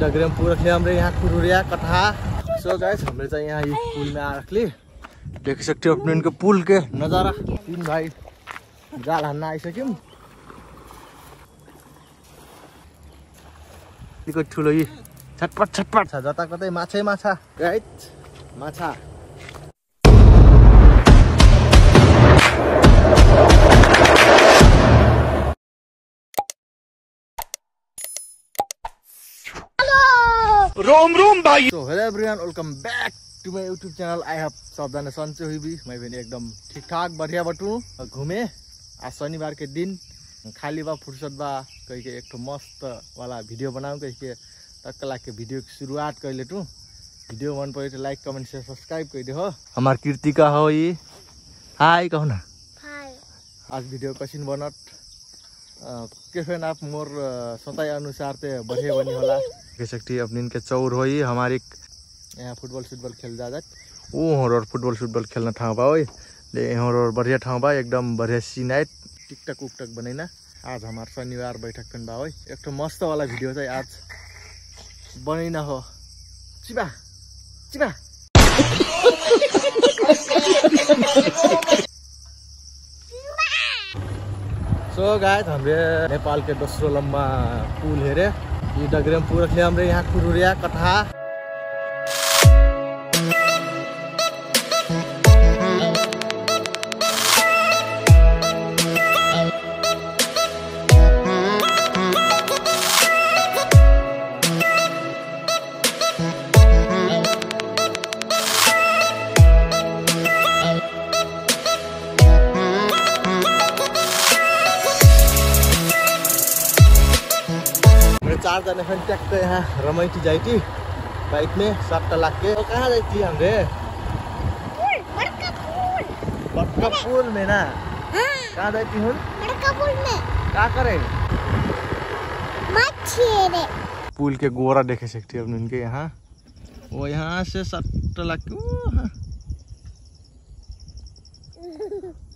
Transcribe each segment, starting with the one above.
डगरे में पूरा हमरे यहाँ कुरुरिया कथा। सो गाइस हमरे चाहिए यहाँ ये पुल में आ रखली, देख सकते हो अपने इनके पुल के नजारा। तीन भाई जाल हान्न आइसक्यौं। ठुलो यी छटपट छटपट छ, जता कतै माछै माछा गाइस, माछा। रोम रोम भाई। तो hello everyone, welcome back to my YouTube channel. I have सबजना सन्चो हुई भी मैं भी एकदम ठीक ठाक बढ़िया बटू घूमे। आज शनिवार के दिन खाली बा फुर्सत बा कही के एक तो मस्त वाला वीडियो बनाऊं, कही के तक के वीडियो की शुरुआत कर ले। तू वीडियो मन पड़े तो लाइक कमेंट शेयर सब्सक्राइब कर दे। हो हमार कीर्तिका हो ये, हाय कहो ना। आज वीडियो कसिन बनत के फेन आप मोर सताई अनुसार ते बढ़िया बनी होला। कह सकती अपनी इनके चौर हो हमारी यहाँ फुटबॉल खेल जा और फुटबॉल खेलना ठाव बा ले और बढ़िया ठाव बा, एकदम बढ़िया सीन आए। टिकटक उकटक बनेना। आज हमार शनिवार बैठक पेन बा एक तो मस्त वाला वीडियो चाहिए आज बनेना हो। चिबा चिबा सो गाइस हमरे नेपाल के दोस्रो लम्बा पुल हेरे ये डगरे में पूरा हमरे यहाँ कुरुरिया कथा। चार जना फिर ट्याक्क यहाँ रमाइटी जाइटी बाइक में 7 लाख के। तो कहाँ जाइटी हमरे? बड़का पुल में ना। कहाँ जाइटी हूँ? बड़का पुल में क्या करे? मछली पुल के गोरा देखे सकती है उनके यहाँ, वो यहाँ से 7 लाख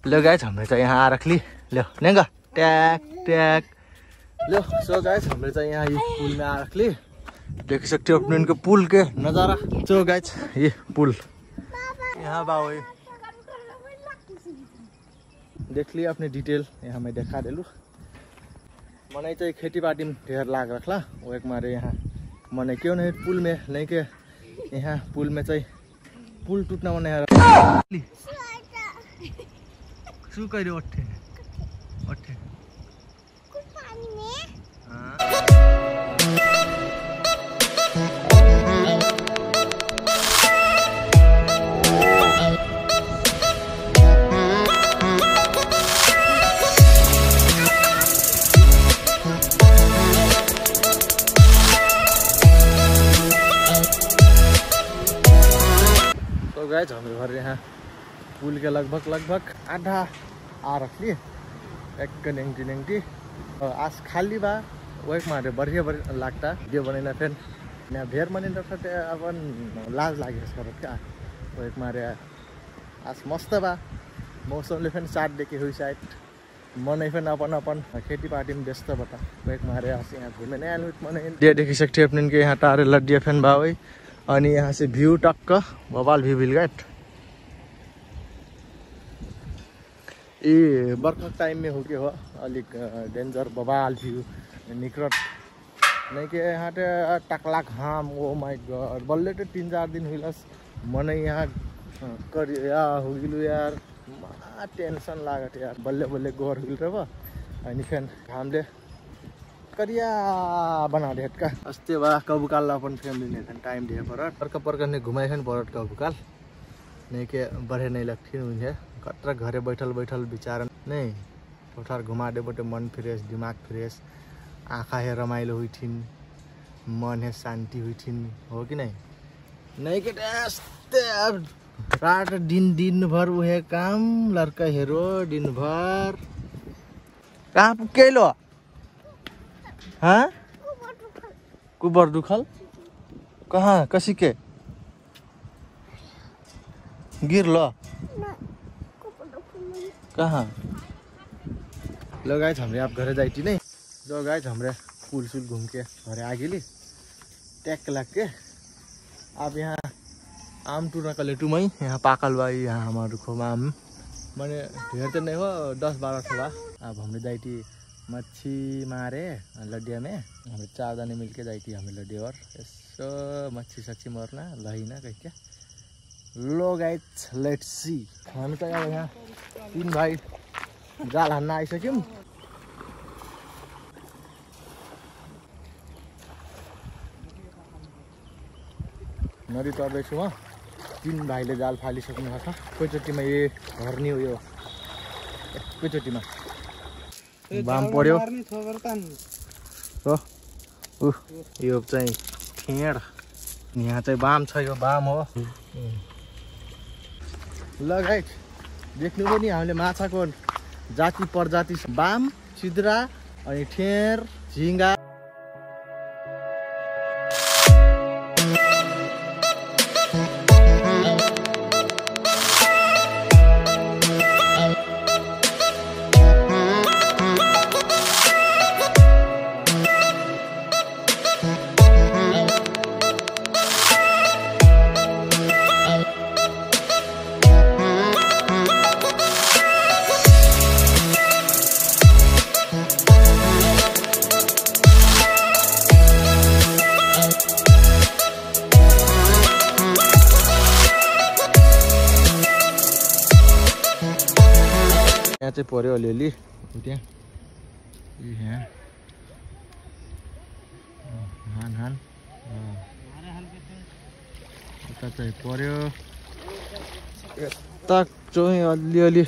लो गाइस हमने तो यहाँ आ रखली। लो नेगा टैक टैक लो। सो गाइस हमने तो यहाँ ये पुल में आ रखली, देख सकते हो अपने इनके पुल के नजारा। सो गाइस ये पुल यहाँ बाओ देख लिया अपने डिटेल यहाँ मैं देखा देलू। मनै चाहिए खेती बाड़ी में ढेर लाग रखला वो एक मारे यहाँ मनै क्यों नहीं पुल में नहीं के यहाँ पुल में चाहिए पुल टूटना मना शू कर ओठे ओठे तो गाइस हमारे घर यहाँ पुल के लगभग आधा आ रखली एक नेंगटी आज खाली बा वही मारे बढ़िया लगता वीडियो बनेना। फिर यहाँ भेर मनी अपन लाज लागे क्या वही मारे आज मस्त बा मौसम ले फिर साथ देखे हुई शायद मन फिर अपन खेती पार्टी में व्यस्त बता वही मारे आज यहाँ घूमे नहीं आलू मन देखी सकते अपने इनके यहाँ टारे लड्डिया फैन बा वही अनि यहाँ से भ्यू टक्क बवाल भ्यू बिलगाट। ये बर्खा टाइम में हो के हो अलिक डेंजर बवाल भ्यू निकट नहीं के यहाँ टकला घाम। ओ माय गॉड बल्ले तो 3-4 दिन हुईलस मन यहाँ कर हो गिलु यार टेंशन लागत यार बल्ले बल्ले गोर हुई रह अनि फेन घामले करिया बना दे का अस्ते बा कबुकाल अपन फैमिली ने टाइम दे पर पर्क ने घुमाए खन बरट कबुकाल नहीं के बढ़े नहीं लगती उन्हें कतरा घरे बैठल बिचारा नहीं ठोठार घुमा दे बटे मन फ्रेश दिमाग फ्रेश आँखा है रमाइलो हुई थी मन है शांति हुई थी हो कि नहीं के रात दिन भर वह काम लड़का हेरो दिन भर कहाँ पुके लो हाँ कुबर दुखल कहाँ कसी के गिर लो कहाँ लो गाइस हमरे आप घरे जाइटी नहीं जो गाइस हमरे पुल सुल घूम के घरे आ गेली टैक लग के। अब यहाँ आम टूटने का लेटू में यहाँ पाकल हुआ यहाँ हमारे को आम मैंने ढेर तो नहीं हो 10-12 ठोवा। अब हमने दाइटी मच्छी मारे लडिया में हमें 4 जने मिलके दाइटी हमें लडिया और ऐसा मच्छी सच्ची मरना लही ना कह क्या। लो गाइस लेट्स सी। हम तो यहाँ 3 भाई जाल हान्न आइसक्यौं। नदी तर्दैछु म। 3 भाइले जाल फालिसक्नु भएको छ। एकैचोटिमा ये भर्नी हो यो एकैचोटिमा बाम पर्यो हो। यो चाहिँ ठेड यहाँ चाहिँ बाम छ यो बाम हो। ल गाइस देख्नु पनि हामीले माछाको जाति प्रजाति बाम सिद्रा अनि ठेर झिंगा। यहाँ चाहिँ पर्यो अलिअलि त्यहाँ यहाँ हान यता चाहिँ पर्यो यता चाहिँ अलिअलि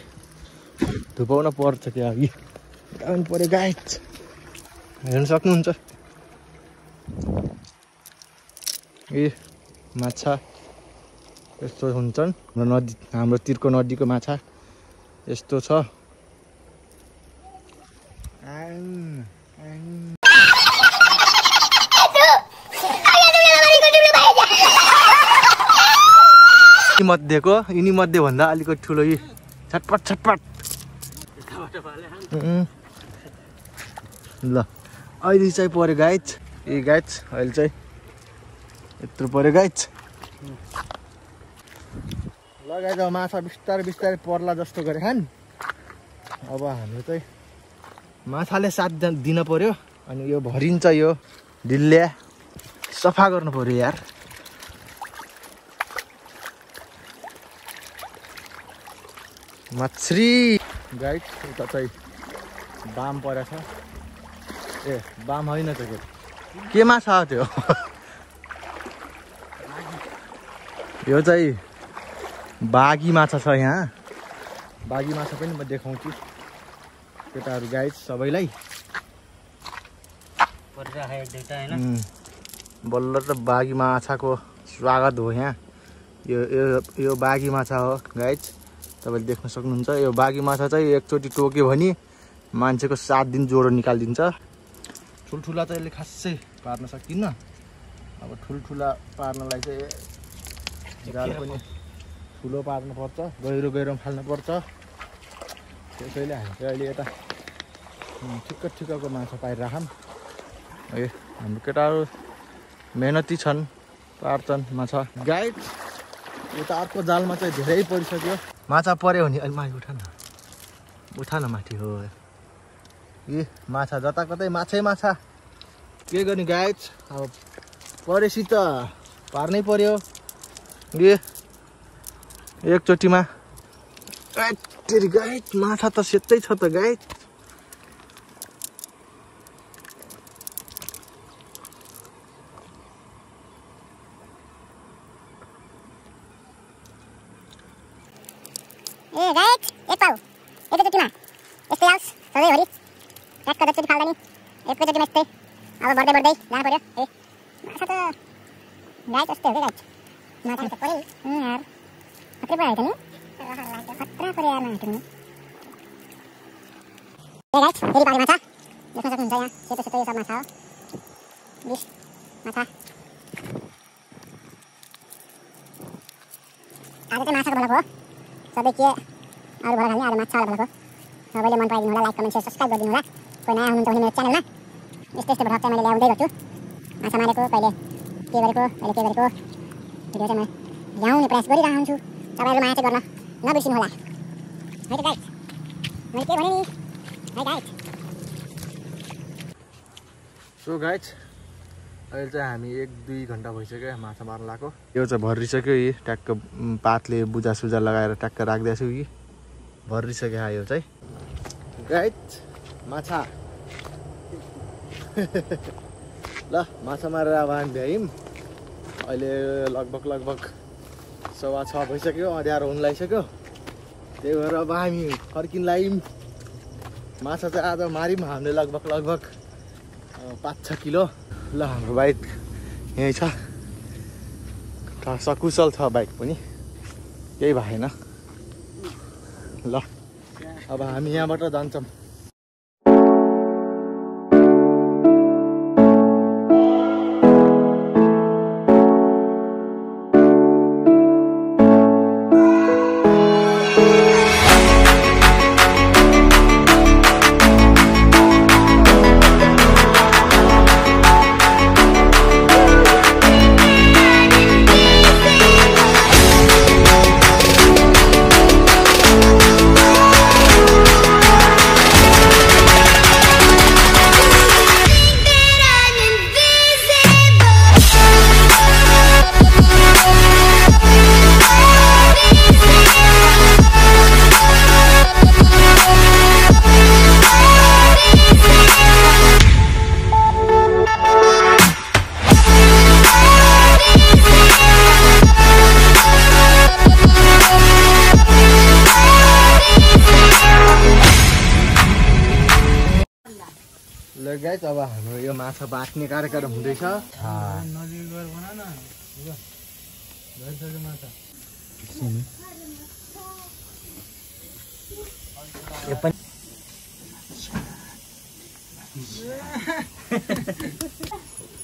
धुपाउन पर्छ क्या अघि पनि पर्यो गाइस हेर्न सक्नुहुन्छ। ए माछा यस्तो हुन्छन् नदी हाम्रो तिरको नदीको माछा यस्तो छ। मध्येको यिनी मध्ये भन्दा अलिकति ठुलो यी छटपट छटपट। ल अहिले चाहिँ पर्यो गाइस यी गाइस अहिले चाहिँ यत्रो पर्यो गाइस। लगाएर माछा बिस्तारै बिस्तारै पर्ला जस्तो गरे खान। अब हाम्रो चाहिँ माछाले साथ दिन पर्यो अनि यो भरिन्छ यो ढिल्ल्या सफा गर्नु पर्यो यार। मछरी गाइस उता चाहिँ बाम परेछ। ए बाम होइन त के माछा हो त्यो यो चाहिँ बागी माछा छ यहाँ। बागी माछा पनि म देखाउँछु केटाहरू गाइस सबैलाई। बल्ल त बागी माछाको स्वागत हो यहाँ। यो बागी माछा हो गाइस तपाईले देख्न सक्नुहुन्छ। यो बागी माछा चाहिँ एकचोटि टोक्यो भने मान्छेको 7 दिन ज्वरो निकालिदिन्छ। ठुल्ठुला चाहिँ यसले खासै पार्न सकिन्न। अब ठुल्ठुला पार्नलाई चाहिँ जाल पनि ठुलो पार्नु पर्छ गहिरो गहिरोमा फाल्नु पर्छ। त्यसैले हामी चाहिँ अहिले यता ठिक्क ठिक्कको माछा पाइराखौँ। ए हाम्रो केटाहरू मेहनती छन् पार्छन् माछा गाइस। यता अर्को जालमा चाहिँ धेरै परिसक्यो माछा पर्यो भने अलि माथि उठा न माथि हो। ए माछा जताकतै माछै माछा के गर्ने गाइस। अब परेपछि त पार्नै पर्यो। ए एकचोटिमा तेरी गाइस माछा त सेतै छ त गाइस। ए गाइस एक पाउ एकैचोटिमा यस्तै आओस् सधैँभरि ट्याक्क जति फाल्दा नि एकैचोटिमा यस्तै। अब बढ्दै बढ्दै जानु पर्यो। ए माछा त गाइस यस्तै हो क्या गाइस। माछा त पर्यो यार खतरै पऱ्यो त नि खतरा पऱ्यो यार माछा नि। ए गाइस फेरि पारे माछा देख्न सक्नुहुन्छ यहाँ सेतो सेतो यो सब माछा हो। 20 माछा आज चाहिँ माछाको भ्लग हो। सबै के अरू भएर खाल्ने आज माछा वाला भ्लग हो। सबैले मन पराइदिनु होला, लाइक कमेन्ट सेयर सब्सक्राइब गरिदिनु होला। कोही नयाँ हुनुहुन्छ भने मेरो च्यानलमा यस्तो यस्तो भ्लग चाहिँ मैले ल्याउँदै गर्छु। माछा मारेको कहिले के गरेको अहिले के गरेको भिडियो चाहिँ म ल्याउने प्रयास गरिरहेको हुन्छु। तपाईँहरू माया चाहिँ गर्न नबिर्सिनु होला है त गाइस। मैले के भने नि है गाइस। सो गाइस अहिले चाहिँ हामी 1-2 घन्टा भइसक्यो माछा मार्न लाग्यो। यो चाहिँ भरिसक्यो यी ट्याक्क पातले बुजा सुजा लगाएर ट्याक्क राख्दैछु कि भरिसक्यो यो चाहिँ गाइस माछा। ल माछा मारेर अब हामी भ्यायौँ। अहिले लगभग 6:15 भइसक्यो, अँध्यारो हुन लागिसक्यो। त्यही भएर अब हामी फर्किन लाग्यौँ। माछा चाहिँ आज मार्यौँ हामीले लगभग 5-6 किलो। ल हाम्रो बाइक यहीँ छ, सकुशल छ बाइक पनि, केही भएन। ल अब हामी यहाँबाट जान्छौँ। ल गाइस अब हाम्रो यो माछा बाँच्ने कार्यक्रम हुँदैछ।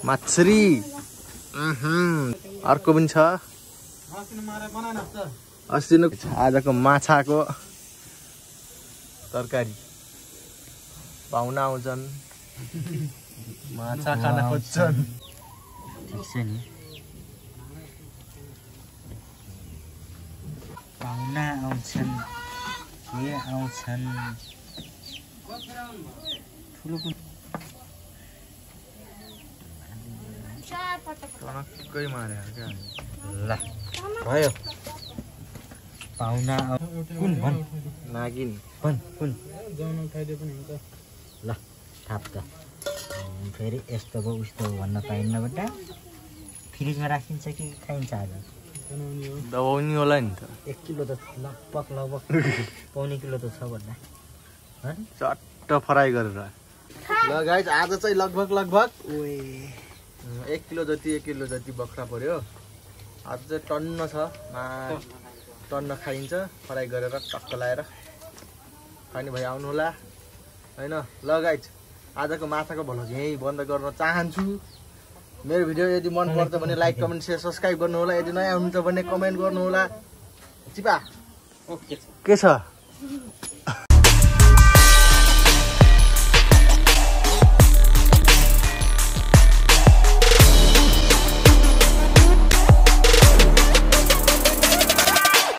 माछरी अर्को पनि छ। अस्ति नै आजको माछाको तरकारी। पाहुना आउँछन्, माछा खान खोज्छन्। ठिक छ नि, पाहुना आउँछन्, के आउँछन् ठुलो टनक्कै मारे क्या। ल भयो, पाहुना कुन भन् नागिन भन् कुन ल थाप त। फेरि यस्तो भयो उस्तो भन्न पाइन्न बेटा। फ्रिजमा राखिन्छ कि खाइन्छ आज? दबाउनी होला नि त। 1 किलो त लगभग पौने किलो त छ भन्दा चट्ट फ्राई गरेर। ल गाइस आज चाहिँ लगभग 1 किलो जति बख्रा पर्यो। आज चाहिँ टन्न छ, टन्न खाइन्छ फ्राई गरेर टक्क लाएर। खाने भाइ आउनु होला हैन। ल गाइस आजको माछाको भ्लग यही बन्द गर्न चाहन्छु। मेरो भिडियो यदि मन पर्छ भने लाइक कमेन्ट शेयर सब्स्क्राइब गर्नु होला। यदि नयाँ हुनुहुन्छ भने कमेन्ट गर्नु होला। चिपा ओके के छ?